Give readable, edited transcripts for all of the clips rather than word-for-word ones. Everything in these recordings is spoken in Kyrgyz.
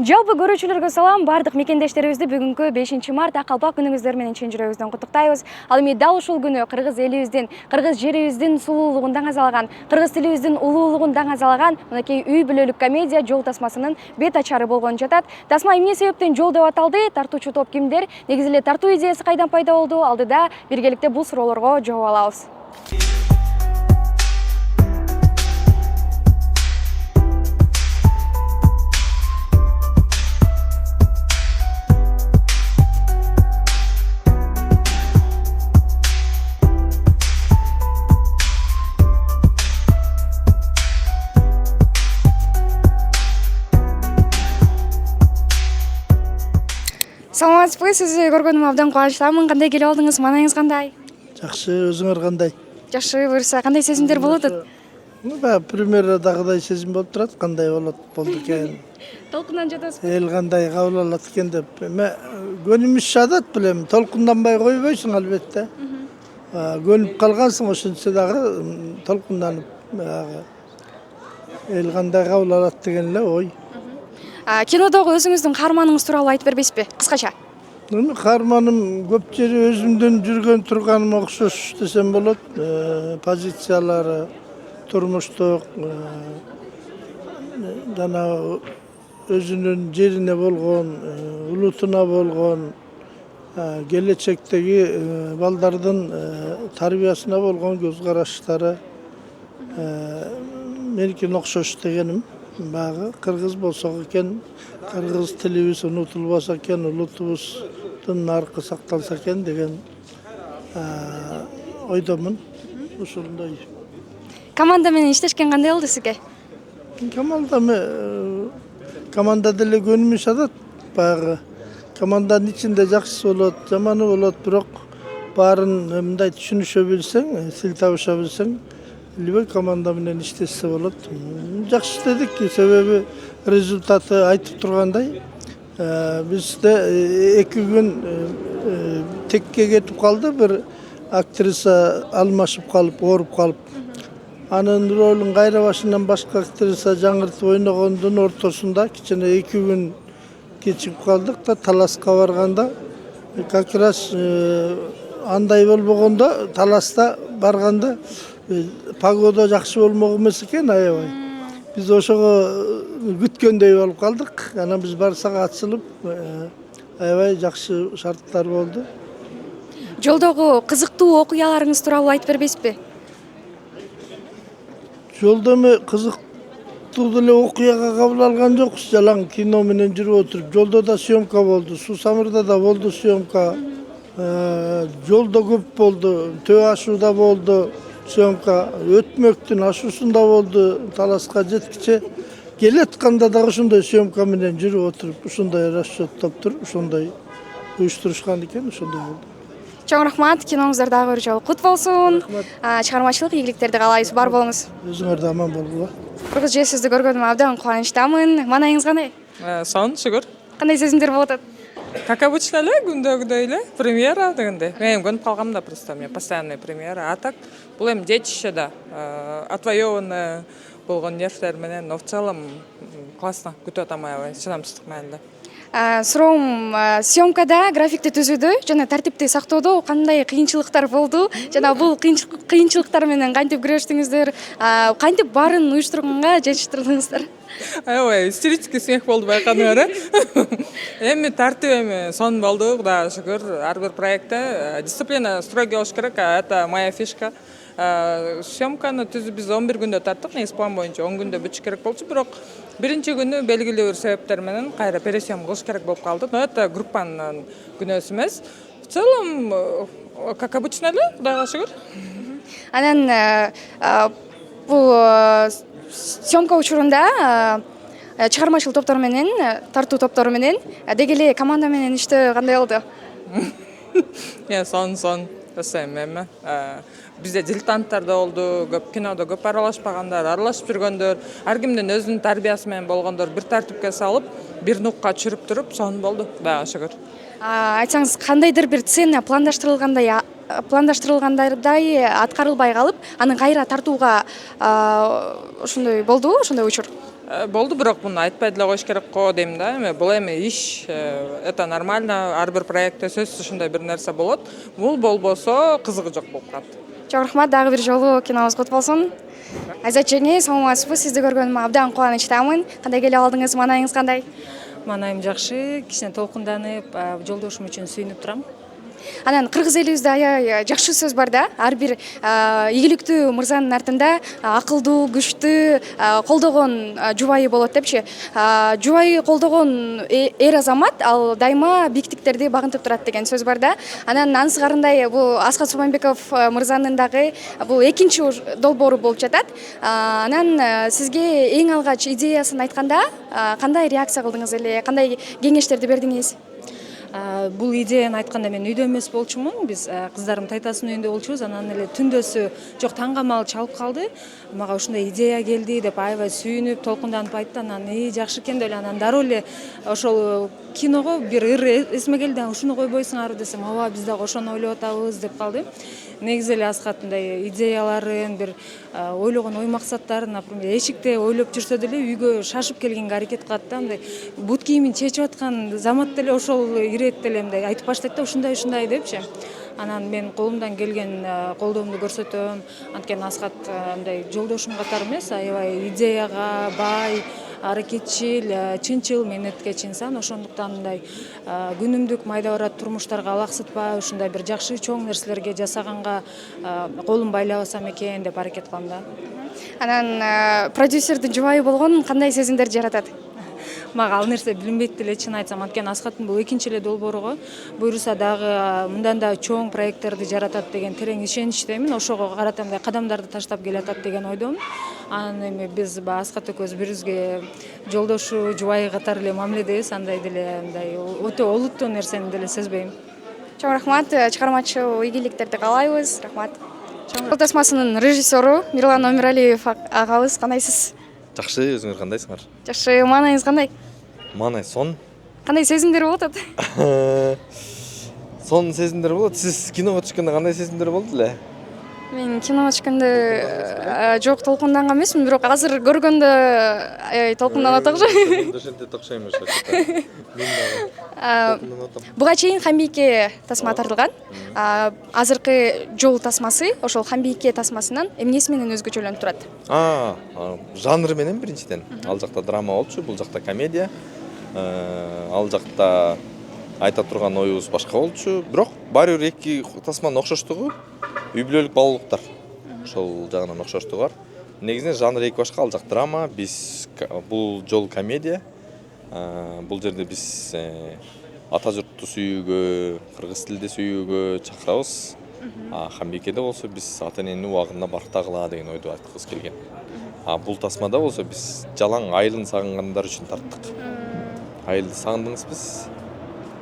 Жалпы көрүүчүлөргө салам, бардык мекендештерибизди бүгүнкү 5 март Акалпак күнүңүздөр менен чын жүрөгүбүздөн куттуктайбыз. Ал эми дал ушул күнү кыргыз элибиздин, кыргыз жерибиздин сулуулугун даңазалаган, кыргыз тилибиздин улуулугун даңазалаган мынакей үй бүлөлүк комедия жол тасмасынын бет ачары болгон жатат. Тасма эмне себептен жол деп аталды? Тартуучу топ кимдер? Негизи эле тартуу идеясы кайдан пайда болду? Алдыда биргеликте бул суроолорго жооп алабыз. Саламатсызбы, сизди көргөнүмө абдан кубанычтамын. Кандай келип алдыңыз? Маанайыңыз кандай? Жакшы, өзүңөр кандай? Жакшы, буюрса кандай сезимдер болуп атат? Премьерадагыдай сезим болуп турат, кандай болду экен. Толкундан жатасызбы? Эл кандай кабыл алат экен деп. Эме көнүмүз шадат билем, толкунданбай койбойсуң албетте. Көнүп калгансың, ошентсе дагы толкунданып эл кандай кабыл алат деген эле ой. Кинодогу өзүңүздүн каарманыңыз тууралуу айтып бербейсизби? Кыскача. Эми каарманым көп жери өзүмдөн жүргөн турганыма окшош десем болот. Позициялары, турмуштук, жана өзүнүн жерине болгон, улутуна болгон, келечектеги балдардын тарбиясына болгон көз караштары меникине окшош дегеним. Багы кыргыз болсок экен, кыргыз тилибиз унутулбаса экен, улутубуздун наркы сакталса экен деген ойдомун. Ушундай. Команда менен иштешкен кандай болду сизге? Команда деле көнүмү шадат. Багы команданын ичинде жакшысы болот, жаманы болот, бирок баарын мындай түшүнүшө билсең, тил табыша билсең, любой команда менен иштесе болот. Жакшы иштедик, себеби результаты айтып тургандай, бизде 2 күн текке кетип калды, бир актриса алмашып калып, ооруп калып. Анын ролун кайра башынан башка актриса жаңыртып ойногондун ортосунда кичине 2 күн кечигип калдык да, таласка барганда как раз андай болбогондо, таласта барганда погода жакшы болмок эмес экен, аябай. Биз ошого күткөндөй болуп калдык. Анан биз барсак ачылып, аябай жакшы шарттар болду. Жолдогу кызыктуу окуяларыңыз тууралуу айтып бербейсизби? Жолдо эми кызыктуу деле окуяга кабыл алган жокпуз, жалаң кино менен жүрүп отуруп. Жолдо да съемка болду, Суу Самырда да болду съемка. Жолдо көп болду, Төө ашууда болду съемка, Өтмөктүн ашуусунда болду, таласка жеткиче. Келатканда дагы ушундай съемка менен жүрүп отуруп, ушундай расчёттоптур, ушундай уюштурушкан экен, ушундай болду. Чоң рахмат, киноңуздар дагы бир жолу кут болсун. Чыгармачылык ийгиликтерди каалайбыз, бар болуңуз. Өзүңөр да аман болгула. Кыргыз же сизди көргөнүмө абдан кубанычтамын. Маанайыңыз кандай? Сон, шүгүр. Кандай сезимдер болуп атат? Как обычно эле, күндөгүдөй эле, премьера дегенде. Мен көнүп калгам да, просто мен постоянный премьера. А так, бул эми детище да, отвоеванный болгон нервтер менен, но в целом классно, күтүп атам аябай, чыдамсыздык менен эле. Суроом, съемкада графикти түзүүдө жана тартипти сактоодо кандай кыйынчылыктар болду? Жана бул кыйынчылыктар менен кантип күрөштүңүздөр? Кантип баарын уюштурганга жетиштирдиңиздер? Аябай истерический смех болду, байкадыңар, Эми тартип эми сон болду, Кудайга шүгүр. Ар бир проектте дисциплина строгий болуш керек, это моя фишка. Съемканы түзүп биз 11 күндө тарттык, негизи план боюнча 10 күндө бүтүш керек болчу, бирок биринчи күнү белгилүү бир себептер менен кайра пересъем кылыш керек болуп калды. Но это группанын күнөөсү эмес. В целом, как обычно эле, Кудайга шүгүр. Анан бул съемка учурунда чыгармачылык топтору менен, тартуу топтору менен, деги эле команда менен иштөө кандай болду? Сон. Эми бизде дилетанттар да болду, көп кинодо көп аралашпагандар, аралашып жүргөндөр, ар кимдин өзүнүн тарбиясы менен болгондор бир тартипке салып, бир нукка чүрүп туруп, сон болду, Кудайга шүгүр. Айтсаңыз, кандайдыр бир сцена пландаштырылгандай аткарылбай калып, анын кайра тартууга ошондой болдубу, ошондой учур? Болду, бирок муну айтпай деле коюш керек го дейм да. Эми бул эми иш, это нормально, ар бир проектте сөзсүз ушундай бир нерсе болот. Бул болбосо кызыгы жок болуп калат. Чоң рахмат, дагы бир жолу кинобуз кут болсун. Айзат жеңе, саламатсызбы? Сизди көргөнүмө абдан кубанычтамын. Кандай келип алдыңыз? Маанайыңыз кандай? Маанайым жакшы, кичине толкунданып, жолдошум үчүн сүйүнүп турам. Анан кыргыз элибизде аябай жакшы сөз бар да, ар бир ийгиликтүү мырзанын артында акылдуу, күчтүү, колдогон жубайы болот депчи. Жубайы колдогон эр азамат ал дайыма бийиктиктерди багынтып турат деген сөз бар да. Анан анысыгарындай бул Аскат Субанбеков мырзанын дагы бул экинчи долбоору болуп жатат. Анан сизге эң алгач идеясын айтканда кандай реакция кылдыңыз эле, кандай кеңештерди бердиңиз? Бул идеяны айтканда мен үйдө эмес болчумун. Биз кыздарым тайтасынын үйүндө болчубуз. Анан эле түндөсү жок таңгамал чалып калды. Мага ушундай идея келди деп аябай сүйүнүп, толкунданып айтты. Анан жакшы экен деп эле анан дароо эле ошол киного бир ыр эсиме келди. Ушуну койбойсуңарбы десем, ооба биз дагы ошону ойлоп атабыз деп калды. Негизи эле Аскат мындай идеяларын, бир ойлогон ой максаттарын, например, эшикте ойлоп жүрсө деле үйгө шашып келгенге аракет кылат да. Мындай бут кийимин чечип аткан замат деле ошол ирет деле мындай айтып баштайт да, ушундай депчи. Анан мен колумдан келген колдоомду көрсөтөм. Анткени Аскат мындай жолдошум катары эмес, аябай идеяга бай, аракетчил, чынчыл, мээнеткеч инсан. Ошондуктан мындай күнүмдүк майда барат турмуштарга алаксытпай, ушундай бир жакшы чоң нерселерге жасаганга колум байлабасам экен деп аракет кылам да. Анан продюсердин жубайы болгон кандай сезимдерди жаратат? Мага ал нерсе билинбейт деле, чын айтсам. Анткени Аскаттын бул экинчи эле долбоору. Буюрса дагы мындан да чоң проекттерди жаратат деген терең ишеничтемин. Ошого карата мындай кадамдарды таштап келатат деген ойдомун. Анан эми биз Аскат экөөбүз бири бирибизге жолдошу, жубайы катары эле мамиледебиз. Андай деле мындай өтө олуттуу нерсени деле сезбейм. Чоң рахмат, чыгармачыл ийгиликтерди каалайбыз. Рахмат. Жол тасмасынын режиссеру Мирлан Омиралиев агабыз, кандайсыз? Жакшы, өзүңөр кандайсыңар? Жакшы, маанайыңыз кандай? Маанай сон. Кандай сезимдер болуп атат? Сон сезимдер болот. Сиз киного түшкөндө кандай сезимдер болду эле? Мен киного түшкөндө жок толкунданган эмесмин, бирок азыр көргөндө аябай толкунданып атак. Ошентип токшойм ошо. Мен дагы толкунданып атам. Буга чейин Хамбийке тасма тартылган. Азыркы жол тасмасы ошол Хамбийке тасмасынан эмнеси менен өзгөчөлөнүп турат? Жанры менен биринчиден. Ал жакта драма болчу, бул жакта комедия. Ал жакта айта турган оюбуз башка болчу. Бирок баары бир эки тасманын окшоштугу үй бүлөлүк баалуулуктар. Ошол жагынан окшоштугу бар. Негизинен жанры эки башка, ал жак драма, биз бул жол комедия. Бул жерде биз ата журтту сүйүүгө, кыргыз тилде сүйүүгө чакырабыз. Хамбикеде болсо биз ата эненин убагында барктагыла деген ойду айткыбыз келген. Бул тасмада болсо биз жалаң айылын сагынгандар үчүн тарттык. Айылды сагындыңызбы?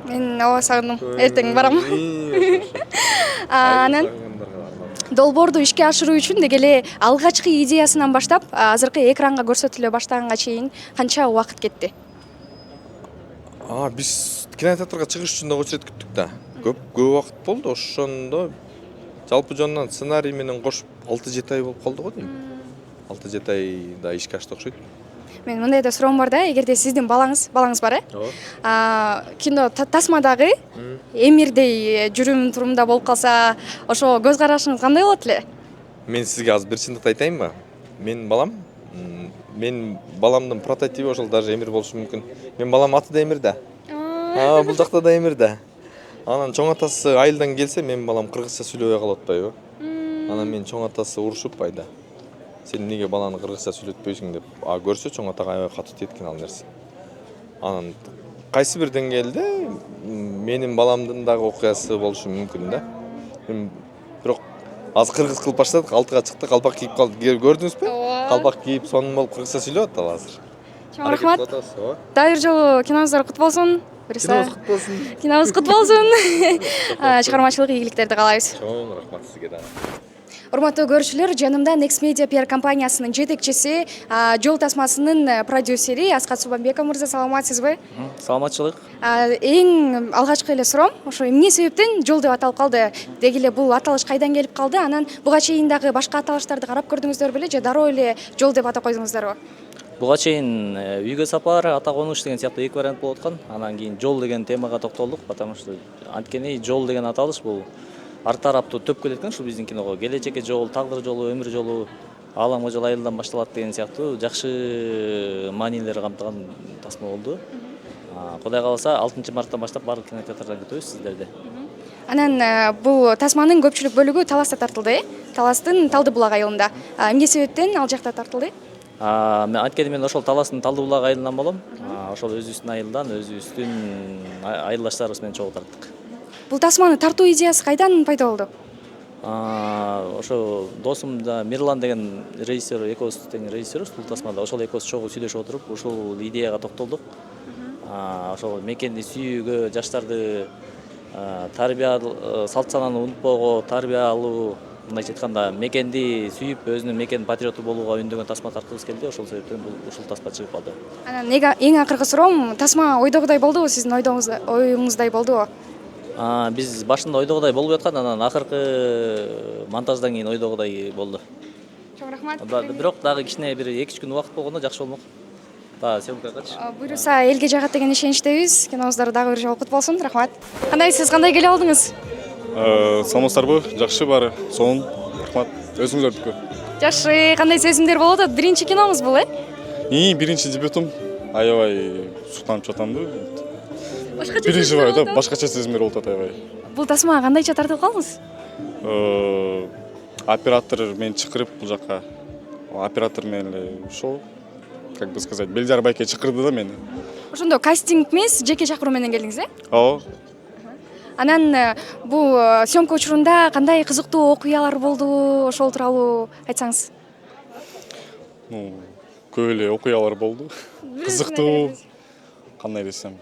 Мен ооба сагындым. Эртең барам. Анан долбоорду ишке ашыруу үчүн деги эле алгачкы идеясынан баштап азыркы экранга көрсөтүлө баштаганга чейин канча убакыт кетти? Биз кинотеатрга чыгыш үчүн да очередь күттүк да. Көп убакыт болду. Ошондо жалпы жонунан сценарий менен кошуп 6-7 ай болуп калды го дейм. 6-7 айда ишке ашты окшойт. Мен мындай да суроом бар да, эгерде сиздин балаңыз бар, кино тасмадагы эмирдей жүрүм турумда болуп калса, ошо көз карашыңыз кандай болот эле? Мен сизге азыр бир чындыкты айтайынбы? Менин баламдын прототиби ошол даже эмир болушу мүмкүн. Мен балам аты да эмир да. Бул жакта да эмир да. Анан чоң атасы айылдан келсе, менин балам кыргызча сүйлөбөй калып атпайбы? Анан мен чоң атасы урушуп айда. Сен неге баланы кыргызча сүйлөтпөйсүң деп көрсө, чоң атага аябай катуу теткен ал нерсе. Анан кайсы бир деңгээлде менин баламдын дагы окуясы болушу мүмкүн да. Бирок азыр кыргыз кылып баштадык, алтыга чыкты, калпак кийип калды. Көрдүңүзбү? Калпак кийип сонун болуп кыргызча сүйлөп атат азыр. Чоң рахмат. Дагы бир жолу кинобуз кут болсун. Кинобуз кут болсун. Чыгармачылык ийгиликтерди каалайбыз. Чоң рахмат сизге дагы. Урматтуу көрүүчүлөр, жанымда Next Media PR компаниясынын жетекчиси, жол тасмасынын продюсери Аскат Субанбеков мырза, саламатсызбы? Саламатчылык. Эң алгачкы эле суроом, ошо эмне себептен жол деп аталып калды? Деги эле бул аталыш кайдан келип калды? Анан буга чейин дагы башка аталыштарды карап көрдүңүздөр беле же дароо эле жол деп атап койдуңуздарбы? Буга чейин үйгө сапар, ата конуш деген сыяктуу эки вариант болуп аткан. Анан кийин жол деген темага токтолдук, потому что анткени жол деген аталыш бул ар тараптуу төп келет экен ушул биздин киного. Келечекке жол, тагдыр жолу, өмүр жолу, ааламга жол айылдан башталат деген сыяктуу жакшы маанилер камтыган тасма болду. Кудай кааласа 6 марттан баштап барлык кинотеатрдан күтөбүз сиздерди. Анан бул тасманын көпчүлүк бөлүгү Таласта тартылды, Таластын Талдыбулак айылында. Эмне себептен ал жакта тартылды? Анткени мен ошол Таластын Талдыбулак айылынан болом. Ошол өзүбүздүн айылдан, өзүбүздүн айылдаштарыбыз менен чогуу тарттык. Бул тасманы тартуу идеясы кайдан пайда болду? Ошо досум да Мирлан деген режиссер, экөөбүз тең режиссербиз бул тасмада. Ошол экөөбүз чогуу сүйлөшүп отуруп, ушул идеяга токтолдук. Ошол мекенди сүйүүгө, жаштарды тарбия салт сананы унутпоого, тарбиялуу, мындайча айтканда мекенди сүйүп, өзүнүн мекен патриоту болууга үндөгөн тасма тарткыбыз келди. Ошол себептен ушул тасма чыгып калды. Анан эң акыркы суроом, тасма ойдогудай болдубу? Сиздин оюңуздай болдубу? Биз башында ойдогудай болбой аткан, анан акыркы монтаждан кийин ойдогудай болду. Чоң рахмат. Бирок дагы кичине бир 2-3 күн убакыт болгондо жакшы болмок. Съемкагачы. Буюрса элге жагат деген ишеничтебиз. Кинобуздар дагы бир жолу кут болсун. Рахмат. Кандайсыз? Кандай келип алдыңыз? Саламатсыздарбы? Жакшы баары. Сонун. Рахмат. Өзүңүздөрдүкү. Жакшы. Кандай сезимдер болуп атат? Биринчи киноңуз бул, Биринчи дебютум. Аябай суктанып жатамды. Биринчи баары да, башкача сезимдер болуп атат аябай. Бул тасмага кандайча тартып калдыңыз? Оператор мени чакырып бул жака. Оператор менен ошол, как бы сказать, Белдиар байке чакырды да мени. Ошондо кастинг эмес, жеке чакыруу менен келдиңиз, Ооба. Анан бул съемка учурунда кандай кызыктуу окуялар болду? Ошол тууралуу айтсаңыз. Көп эле окуялар болду. Кызыктуу. Кандай десем?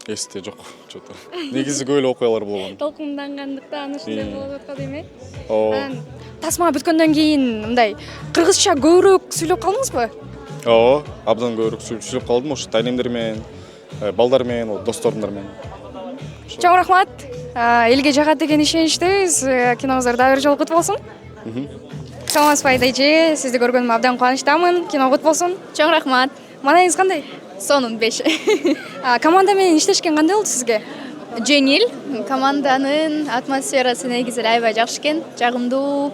Эсте жок, что-то. Негизи көп эле окуялар болгон. Толкундангандыктан ушундай болуп аткан эми? Ооба. Тасма бүткөндөн кийин мындай кыргызча көбүрөөк сүйлөп калдыңызбы? Ооба, абдан көбүрөөк сүйлөп калдым, ошо тайнемдер менен, балдар менен, досторумдар менен. Чоң рахмат. Элге жагат деген ишеничтебиз. Кинобуздар дагы бир жолу кут болсун. Саламатсызбы Айдайчы, сизди көргөнүмө абдан кубанычтамын. Кино кут болсун. Чоң рахмат. Маанайыңыз кандай? Сонун 5. Команда менен иштешкен кандай болду сизге? Жеңил. Команданын атмосферасы негизи аябай жакшы экен, жагымдуу,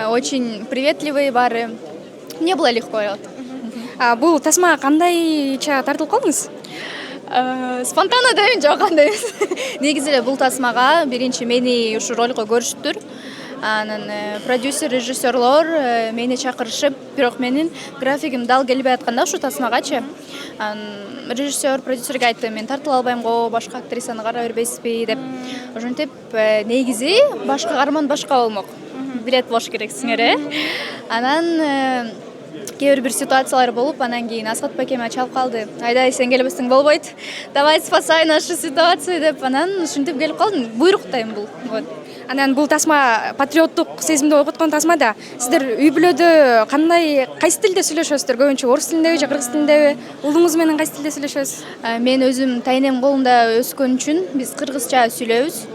очень приветливый баары. Мне было легко. Бул тасма кандайча тартылып калдыңыз? Спонтанно дейм, жок андай эмес. Негизи эле бул тасмага биринчи мени ушу ролго көрүштүр. Анан продюсер, режиссерлор мени чакырышып, бирок менин графигим дал келбей атканда ушу тасмагачы. Режиссер, продюсерге айттым, мен тартыла албайм го, башка актрисаны кара бербейсизби деп. Ошентип негизи башка каарман башка болмок. Билет болуш керексиңер, Анан кээ бир ситуациялар болуп, анан кийин Асхат Бакеме чалып калды. Айдай, сен келбесең болбойт. Давай спасай нашу ситуацию деп, анан ушинтип келип калдым. Буйруктайм бул. Вот. Анан бул тасма патриоттук сезимди ойготкон тасма да. Сиздер үй бүлөдө кандай, кайсы тилде сүйлөшөсүздөр? Көбүнчө орус тилиндеби же кыргыз тилиндеби? Уулуңуз менен кайсы тилде сүйлөшөсүз? Мен өзүм тайнем колунда өскөн үчүн биз кыргызча сүйлөйбүз.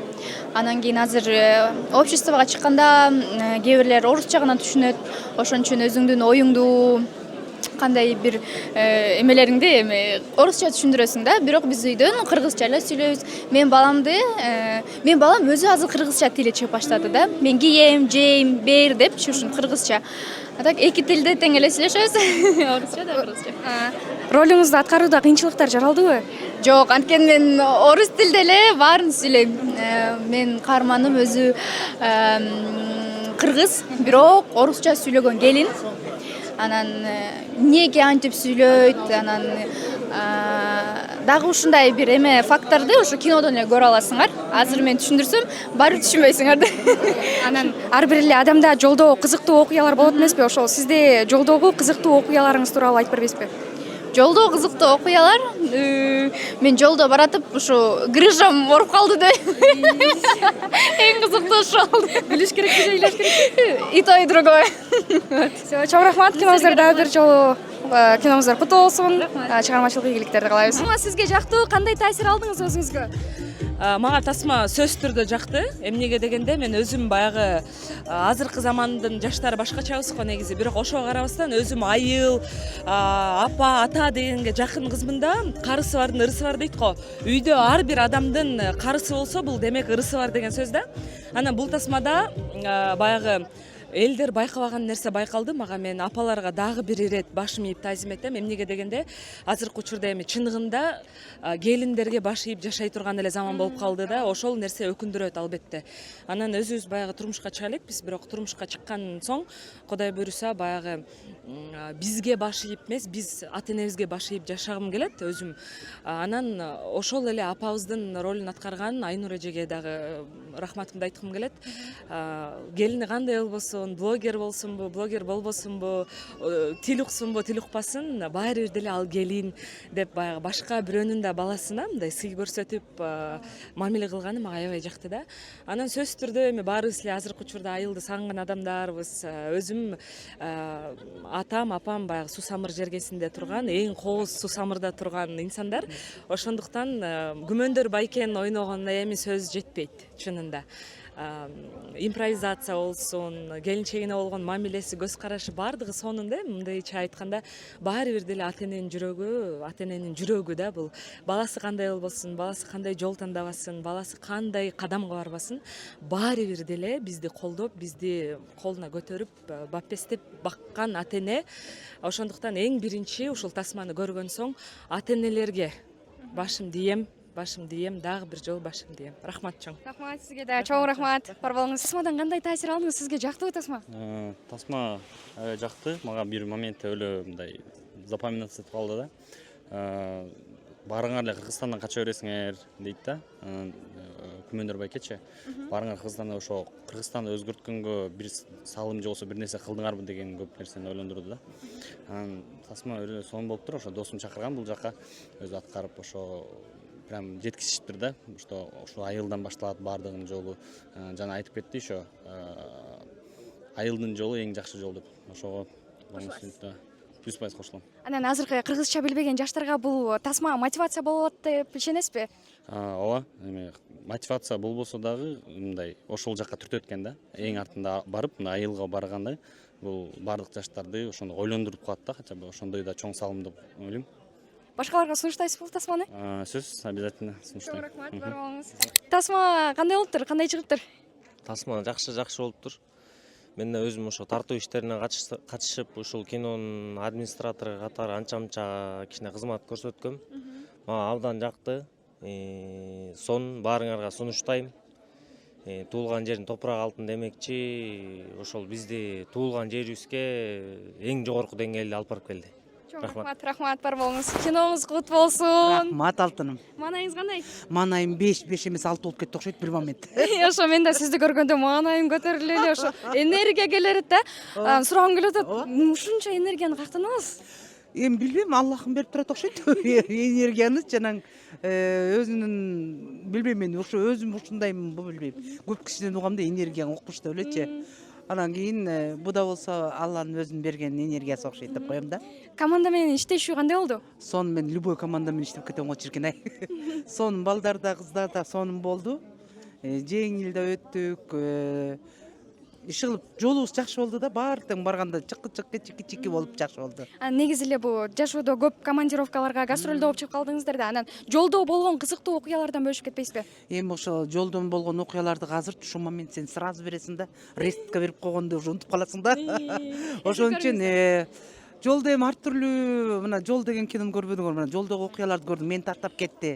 Анан кийин азыр обществого чыкканда кээ бирлер орусча гана түшүнөт. Ошон үчүн өзүңдүн оюңду, кандай бир эмелериңди эми орусча түшүндүрөсүң да, бирок биз үйдөн кыргызча эле сүйлөйбүз. Мен балам өзү азыр кыргызча тили чыгып баштады да. Мен кийем, жейм, бер деп ушун кыргызча. Так эки тилде тең эле сүйлөшөбүз. Орусча да кыргызча. Ролуңузду аткарууда кыйынчылыктар жаралдыбы? Жок, анткени мен орус тилде эле баарын сүйлөйм. Мен каарманым өзү кыргыз, бирок орусча сүйлөгөн келин. Анан эмнеге антип сүйлөйт, анан дагы ушундай бир эме факторду ушу кинодон эле көрө аласыңар. Азыр мен түшүндүрсөм, баары түшүнбөйсүңөр да. Анан ар бир эле адамда жолдо кызыктуу окуялар болот эмеспи? Ошол сизде жолдогу кызыктуу окуяларыңыз тууралуу айтып бербейсизби? Жолдо кызыктуу окуялар. Мен жолдо баратып ушу грыжам оруп калды да. Эң кызыктуу ошол болду. Билиш керек же ыйлаш керек? И то, и другое. Чоң рахмат, кинобуздар дагы бир жолу кинобуздар куттуу болсун. Чыгармачылык ийгиликтерди каалайбыз. Сизге жактуу кандай таасир алдыңыз өзүңүзгө? Мага тасма сөзсүз түрдө жакты. Эмнеге дегенде мен өзүм баягы азыркы замандын жаштары башкачабыз го негизи. Бирок ошого карабастан өзүм айыл, апа, ата дегенге жакын кызмын да. Карысы бардын ырысы бар дейт го. Үйдө ар бир адамдын карысы болсо, бул демек ырысы бар деген сөз да. Анан бул тасмада баягы элдер байкабаган нерсе байкалды. Мага мен апаларга дагы бир ирет башым ийип таазим этем. Эмнеге дегенде азыркы учурда эми чындыгында келиндерге баш ийип жашай турган эле заман болуп калды да. Ошол нерсе өкүндүрөт албетте. Анан өзүбүз баягы турмушка чыга элекпиз, бирок турмушка чыккан соң Кудай буйруса баягы бизге баш ийип эмес, биз ата энебизге баш ийип жашагым келет өзүм. Анан ошол эле апабыздын ролун аткарган Айнур эжеге дагы рахматымды айткым келет. Келини кандай болбосун, блогер болсунбу, блогер болбосунбу, тил уксунбу, тил укпасын, баары бир деле ал келин деп баягы башка бирөөнүн да баласына мындай сый көрсөтүп мамиле кылганы мага аябай жакты да. Анан сөзсүз түрдө эми баарыбыз эле азыркы учурда айылды сагынган адамдарбыз. Өзүм атам, апам баягы Сусамыр жергесинде турган, эң кооз Сусамырда турган инсандар. Ошондуктан күмөндөр байкен ойногонуна эми сөз жетпейт чынында. Импровизация болсун, келинчегине болгон мамилеси, көз карашы баардыгы сонунда мындайча айтканда баары бир деле ата эненин жүрөгү да бул. Баласы кандай болбосун, баласы кандай жол тандабасын, баласы кандай кадамга барбасын, баары бир деле бизди колдоп, бизди колуна көтөрүп, бапестеп баккан ата эне. Ошондуктан эң биринчи ушул тасманы көргөн соң ата энелерге башым дийем, дагы бир жолу башым дийем. Рахмат чоң. Рахмат сизге да, чоң рахмат. Бар болуңуз. Тасмадан кандай таасир алдыңыз? Сизге жактыбы тасма? Тасма жакты. Мага бир моментте өлө мындай запоминаться этип калды да. Барыңар эле Кыргызстандан кача бересиңер дейт да. Күмөндөр байкечи. Барыңар Кыргызстандан ошо Кыргызстанды өзгөрткөнгө бир салым же болсо бир нерсе кылдыңарбы деген көп нерсени ойлондурду да. Тасма өлө сонун болуптур. Ошо досум чакырган бул жака өзү аткарып ошо прям жеткизиштир да. Ошо айылдан башталат баардыгынын жолу. Жана айтып кетти ошо айылдын жолу эң жакшы жол деп. Ошого 100% кошулам. Анан азыркы кыргызча билбеген жаштарга бул тасма мотивация болот деп ишенесизби? Ооба, эми мотивация болбосо дагы мындай ошол жакка түртөт экен да. Эң артында барып, мына айылга барганда бул баардык жаштарды ошондой ойлондуруп коет да, хотя бы ошондой да чоң салым деп ойлойм. Башкаларга сунуштайсызбы бул тасманы? Сөз обязательно сунуштайм. Чоң рахмат, бар болуңуз. Тасма кандай болуптур? Кандай чыгыптыр? Тасма жакшы болуптур. Мен өзүм ошо тартуу иштерине катышып, ушул кинонун администратору катары анча кичине кызмат көрсөткөм. Мага абдан жакты. Сон баарыңарга сунуштайм. Туулган жердин топурак алтын демекчи, ошол бизди туулган жерибизге эң жогорку деңгээлде алып барып келди. Рахмат, бар болуңуз. Киноңуз кут болсун. Рахмат алтыным. Маанайыңыз кандай? Маанайым 5 эмес 6 болуп кетти окшойт бир момент. Ошо мен да сизди көргөндө маанайым көтөрүлө эле, ошо энергия келет да. Сурагым келип атат. Ушунча энергияны каяктан аласыз? Эми билбейм, Аллахым берип турат окшойт. Энергияны жанаң өзүнүн билбейм, мен ошо өзүм ушундаймынбы билбейм. Көп кишиден угам да энергияң укмуштап элечи. Анан кийин бу да болсо Алланын өзүнүн берген энергиясы окшойт деп коем да. Команда менен иштешүү кандай болду? Сонун, мен любой команда менен иштеп кетем го чиркин ай. Сонун балдар да, кыздар да сонун болду. Жеңил да өттүк. Иши кылып жолубуз жакшы болду да, баардык барганда чыкы болуп жакшы болду. Негизи эле бул жашоодо көп командировкаларга, гастролдо болуп чыгып калдыңыздар да. Анан жолдо болгон кызыктуу окуялардан бөлүшүп кетпейсизби? Эми ошо жолдон болгон окуяларды азыр ушул момент сен сразу бересиң да, рестка берип койгондо уже унутуп каласың да. Ошон үчүн жолдо эми ар түрлүү, мына жол деген кинону көрбөдүңөр, мына жолдогу окуяларды көрдүм, мени таштап кетти.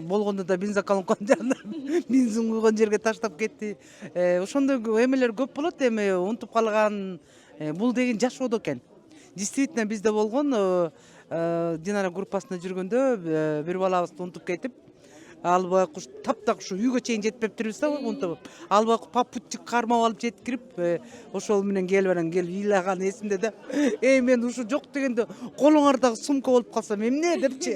Болгондо да бензоколонканын жанына бензин куйгон жерге таштап кетти. Ошондой эмелер көп болот, эми унутуп калган. Бул деген жашоодо экен. Действительно бизде болгон, Динара группасында жүргөндө бир балабызды унутуп кетип, албай таптак ушу үйгө чейин жетпептирбиз да, унутуп. Албай попутчик кармап алып жеткирип, ошол менен келип анан ыйлаган эсимде да. Мен ушу жок дегенде колуңардагы сумка болуп калсам эмне депчи.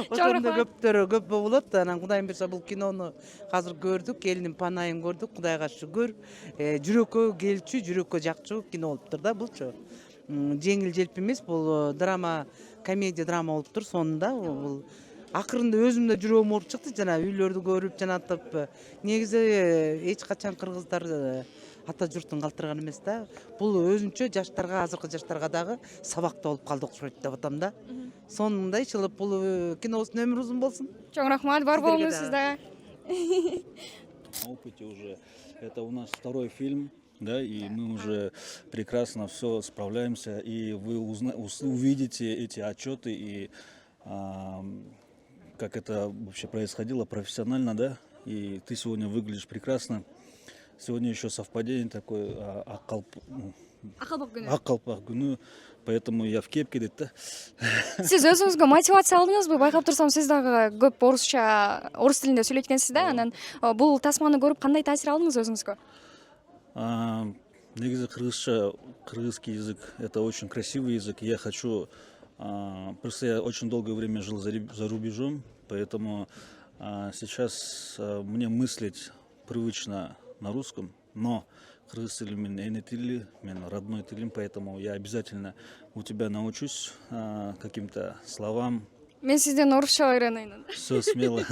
Ошондой көп болот. Анан Кудайым берсе бул кинону азыр көрдүк, элинин панайын көрдүк. Кудайга шүгүр. Жүрөккө келчү, жүрөккө жакчу кино болуптур да булчу. Жеңил желпи эмес, бул драма, комедия драма болуптур сонунда. Бул акырында өзүм да жүрөгүм ооруп чыкты жана үйлөрдү көрүп жанатып. Негизи эч качан кыргыздар ата журтун калтырган эмес да. Бул өзүнчө жаштарга, азыркы жаштарга дагы сабактуу болуп калды окшойт деп атам да. Сонундай чылып бул кинобуздун өмүрү узун болсун. Чоң рахмат, бар болуңуз сизде. На опыте уже. Это у нас второй фильм, да, и мы уже прекрасно все справляемся, и вы увидите эти отчеты и как это вообще происходило профессионально, да, и ты сегодня выглядишь прекрасно. Сегодня еще совпадение такое, Аккалпак күнү, поэтому я в кепке дейт да. Сиз өзүңүзгө мотивация алдыңызбы? Байкап турсам, сиз дагы көп орус тилинде сүйлөйт экенсиз да. Анан бул тасманы көрүп кандай таасир алдыңыз өзүңүзгө? Негизи кыргызча, кыргызский язык это очень красивый язык. Я хочу, просто я очень долгое время жил за рубежом, поэтому сейчас мне мыслить привычно на русском, но кыргыз тили менин эне тили, менин родной тилим, поэтому я обязательно у тебя научусь каким-то словам. Мен сизден орусча үйрөнөйүн. Все смело.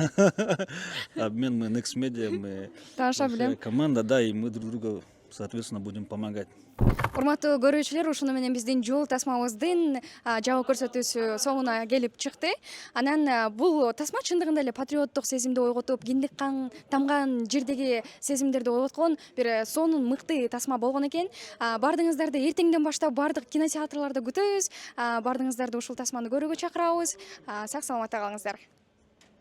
Обмен, мы Next Media, мы Тааныша билем. команда, да, и мы друг друга, соответственно, будем помогать. Урматтуу көрүүчүлөр, ушуну менен биздин жол тасмабыздын жабык көрсөтүүсү соңуна келип чыкты. Анан бул тасма чындыгында эле патриоттук сезимди ойготуп, киндик кан тамган жердеги сезимдерди ойготкон бир сонун мыкты тасма болгон экен. Бардыгыңыздарды эртеңден баштап бардык кинотеатрларда күтөбүз. Бардыгыңыздарды ушул тасманы көрүүгө чакырабыз. Сак саламатта калыңыздар.